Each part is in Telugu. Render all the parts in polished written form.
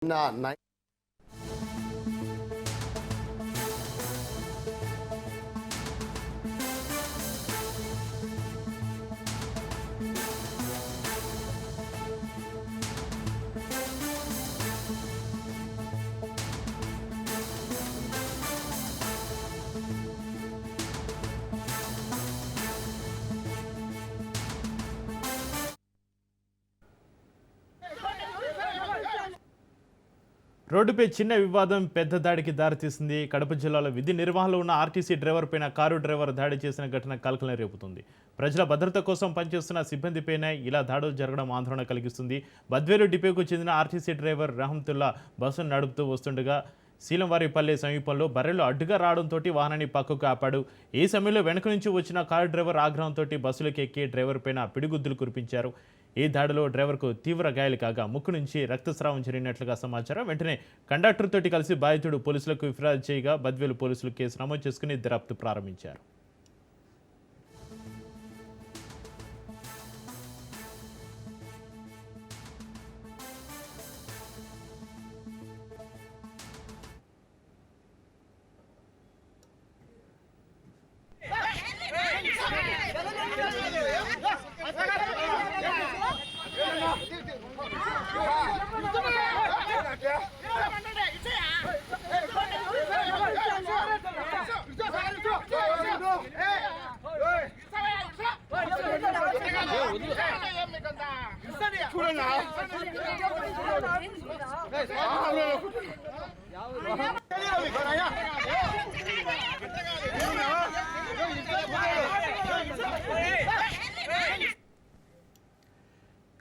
Nah, రోడ్డుపై చిన్న వివాదం పెద్ద దాడికి దారితీసింది. కడప జిల్లాలో విధి నిర్వహణలో ఉన్న ఆర్టీసీ డ్రైవర్ పైన కారు డ్రైవర్ దాడి చేసిన ఘటన కలకలం రేపుతుంది. ప్రజల భద్రత కోసం పనిచేస్తున్న సిబ్బందిపైనే ఇలా దాడులు జరగడం ఆందోళన కలిగిస్తుంది. బద్వేలు డిపోకు చెందిన ఆర్టీసీ డ్రైవర్ రహమతుల్లా బస్సును నడుపుతూ వస్తుండగా శీలంవారిపల్లె సమీపంలో బర్రెలు అడ్డుగా రావడంతో వాహనాన్ని పక్కకు ఆపాడు. ఈ సమయంలో వెనుక నుంచి వచ్చిన కారు డ్రైవర్ ఆగ్రహంతో బస్సులోకి ఎక్కి డ్రైవర్ పైన పిడిగుద్దులు కురిపించారు. ఈ దాడిలో డ్రైవర్కు తీవ్ర గాయాలు కాగా ముక్కు నుంచి రక్తస్రావం జరిగినట్లుగా సమాచారం. వెంటనే కండక్టర్ తోటి కలిసి బాధితుడు పోలీసులకు ఫిర్యాదు చేయగా బద్వేలు పోలీసులు కేసు నమోదు చేసుకుని దర్యాప్తు ప్రారంభించారు.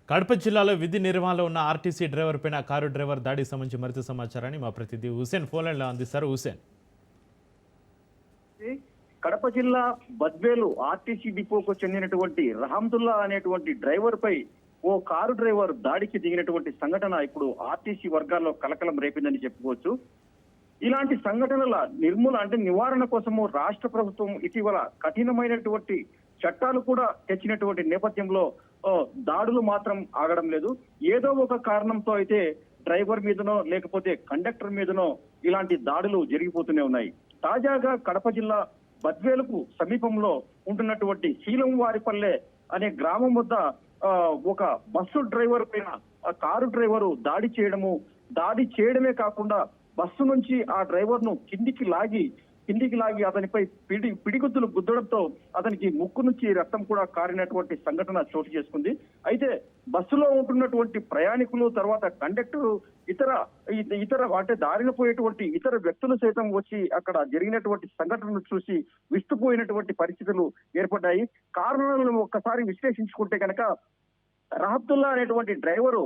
కడప జిల్లాలో విధి నిర్వహణలో ఉన్న ఆర్టీసీ డ్రైవర్ పైన కారు డ్రైవర్ దాడికి సంబంధించి మరింత సమాచారాన్ని మా ప్రతినిధి హుసేన్ ఫోన్ లైన్లో అందిస్తారు. హుసేన్, కడప జిల్లా బద్వేలు ఆర్టీసీ డిపోకు చెందినటువంటి రహమతుల్లా అనేటువంటి డ్రైవర్ పై ఓ కారు డ్రైవర్ దాడికి దిగినటువంటి సంఘటన ఇప్పుడు ఆర్టీసీ వర్గాల్లో కలకలం రేపిందని చెప్పుకోవచ్చు. ఇలాంటి సంఘటనల నివారణ కోసము రాష్ట్ర ప్రభుత్వం ఇటీవల కఠినమైనటువంటి చట్టాలు కూడా తెచ్చినటువంటి నేపథ్యంలో దాడులు మాత్రం ఆగడం లేదు. ఏదో ఒక కారణంతో అయితే డ్రైవర్ మీదనో లేకపోతే కండక్టర్ మీదనో ఇలాంటి దాడులు జరిగిపోతూనే ఉన్నాయి. తాజాగా కడప జిల్లా బద్వేలుకు సమీపంలో ఉంటున్నటువంటి శీలంవారిపల్లె అనే గ్రామం వద్ద ఒక బస్సు డ్రైవర్ పైన కారు డ్రైవరు దాడి చేయడమే కాకుండా బస్సు నుంచి ఆ డ్రైవర్ ను కిందికి లాగి అతనిపై పిడిగుద్దులు గుద్దడంతో అతనికి ముక్కు నుంచి రక్తం కూడా కారినటువంటి సంఘటన చోటు చేసుకుంది. అయితే బస్సులో ఉంటున్నటువంటి ప్రయాణికులు, తర్వాత కండక్టర్, ఇతర అంటే దారిన పోయేటువంటి ఇతర వ్యక్తులు సైతం వచ్చి అక్కడ జరిగినటువంటి సంఘటనను చూసి విస్తుపోయినటువంటి పరిస్థితులు ఏర్పడ్డాయి. కారణాలను ఒక్కసారి విశ్లేషించుకుంటే కనుక రహమతుల్లా అనేటువంటి డ్రైవరు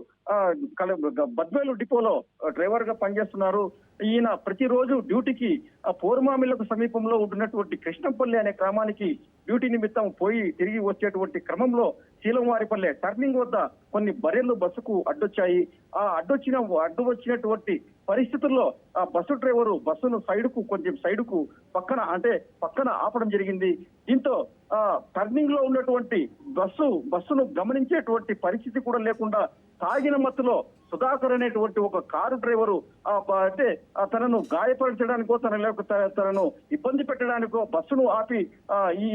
బద్వేలు డిపోలో డ్రైవర్ గా పనిచేస్తున్నారు. ఈయన ప్రతిరోజు డ్యూటీకి పోర్మామిలకు సమీపంలో ఉంటున్నటువంటి కృష్ణంపల్లి అనే గ్రామానికి డ్యూటీ నిమిత్తం పోయి తిరిగి వచ్చేటువంటి క్రమంలో శీలంవారిపల్లె టర్నింగ్ వద్ద కొన్ని బర్రెలు బస్సుకు అడ్డొచ్చాయి. అడ్డు వచ్చినటువంటి పరిస్థితుల్లో ఆ బస్సు డ్రైవరు బస్సును కొంచెం సైడుకు పక్కన ఆపడం జరిగింది. దీంతో టర్నింగ్ లో ఉన్నటువంటి బస్సును గమనించేటువంటి పరిస్థితి కూడా లేకుండా తాగిన మత్తులో సుధాకర్ అనేటువంటి ఒక కారు డ్రైవరు అంటే తనను గాయపరచడానికో తనను ఇబ్బంది పెట్టడానికో బస్సును ఆపి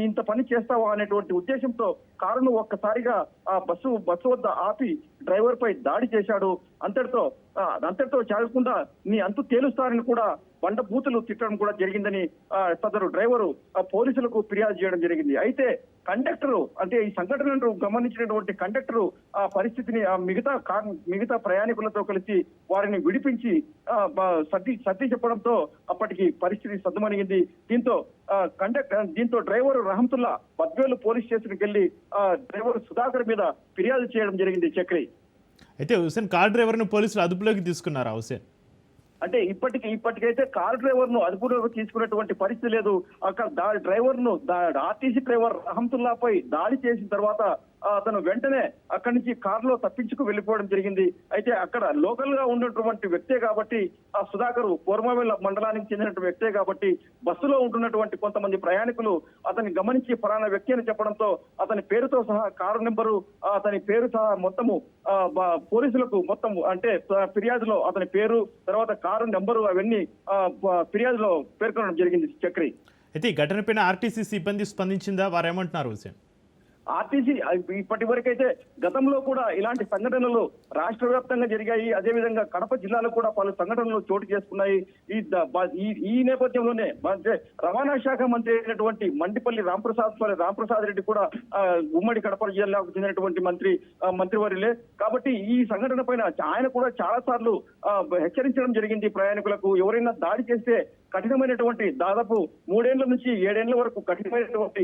ఇంత పని చేస్తావా అనేటువంటి ఉద్దేశంతో కారును ఒక్కసారిగా ఆ బస్సు వద్ద ఆపి డ్రైవర్ పై దాడి చేశాడు. అంతటితో చాలకుండా నీ అంతు తేలుస్తారని కూడా బండ బూతులు తిట్టడం కూడా జరిగిందని సదరు డ్రైవరు పోలీసులకు ఫిర్యాదు చేయడం జరిగింది. అయితే కండక్టరు అంటే ఈ సంఘటనను గమనించినటువంటి కండక్టరు ఆ పరిస్థితిని మిగతా ప్రయాణికులతో కలిసి వారిని విడిపించి సర్ది చెప్పడంతో అప్పటికి పరిస్థితి సద్దుమణిగింది. దీంతో డ్రైవరు రహమతుల్లా బద్వేలు పోలీస్ స్టేషన్కి వెళ్లి డ్రైవర్ సుధాకర్ మీద ఫిర్యాదు చేయడం జరిగింది. చక్రి, అయితే హుసేన్, కార్ డ్రైవర్ను పోలీసులు అదుపులోకి తీసుకున్నారా హుసేన్? అంటే ఇప్పటికైతే కార్ డ్రైవర్ ను అదుపులోకి తీసుకున్నటువంటి పరిస్థితి లేదు. అక్కడ డ్రైవర్ ను ఆర్టీసీ డ్రైవర్ రహమతుల్లాపై దాడి చేసిన తర్వాత అతను వెంటనే అక్కడి నుంచి కారులో తప్పించుకు వెళ్లిపోవడం జరిగింది. అయితే అక్కడ లోకల్ గా ఉన్నటువంటి వ్యక్తే కాబట్టి ఆ సుధాకర్ కోరమవేల మండలానికి చెందినటువంటి వ్యక్తే కాబట్టి బస్సులో ఉంటున్నటువంటి కొంతమంది ప్రయాణికులు అతన్ని గమనించి ఫలానా వ్యక్తి అని చెప్పడంతో అతని పేరుతో సహా కారు నెంబరు అతని పేరు సహా మొత్తము పోలీసులకు మొత్తం అంటే ఫిర్యాదులో అతని పేరు తర్వాత కారు నెంబరు అవన్నీ ఫిర్యాదులో పేర్కొనడం జరిగింది చక్రి. అయితే ఈ ఘటనపైన ఆర్టీసీ సిబ్బంది స్పందించిందా? వారు ఏమంటున్నారు హుసేన్? ఆర్టీసీ ఇప్పటి వరకైతే గతంలో కూడా ఇలాంటి సంఘటనలు రాష్ట్ర వ్యాప్తంగా జరిగాయి. అదేవిధంగా కడప జిల్లాలో కూడా పలు సంఘటనలు చోటు చేసుకున్నాయి. ఈ నేపథ్యంలోనే రవాణా శాఖ మంత్రి అయినటువంటి మండిపల్లి రాంప్రసాద్ రెడ్డి కూడా ఉమ్మడి కడప జిల్లాకు చెందినటువంటి మంత్రివర్యులే కాబట్టి ఈ సంఘటన పైన ఆయన కూడా చాలా సార్లు హెచ్చరించడం జరిగింది. ప్రయాణికులకు ఎవరైనా దాడి చేస్తే కఠినమైనటువంటి దాదాపు 3 ఏళ్ల నుంచి 7 ఏళ్ల వరకు కఠినమైనటువంటి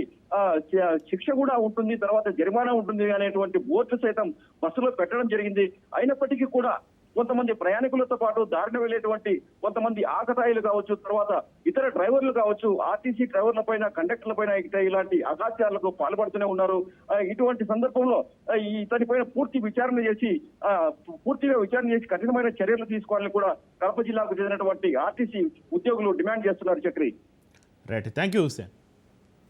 శిక్ష కూడా ఉంటుంది, తర్వాత జరిమానా ఉంటుంది అనేటువంటి బోర్డు సైతం బస్సులో పెట్టడం జరిగింది. అయినప్పటికీ కూడా కొంతమంది ప్రయాణికులతో పాటు దారిన వెళ్లేటువంటి కొంతమంది ఆకతాయిలు కావచ్చు, తర్వాత ఇతర డ్రైవర్లు కావచ్చు, ఆర్టీసీ డ్రైవర్ల పైన కండక్టర్ల పైన ఇలాంటి అగాత్యాలకు పాల్పడుతూనే ఉన్నారు. ఇటువంటి సందర్భంలో ఇతనిపైన పూర్తిగా విచారణ చేసి కఠినమైన చర్యలు తీసుకోవాలని కూడా కడప జిల్లాకు చెందినటువంటి ఆర్టీసీ ఉద్యోగులు డిమాండ్ చేస్తున్నారు Chakri. Right, thank you Hussain.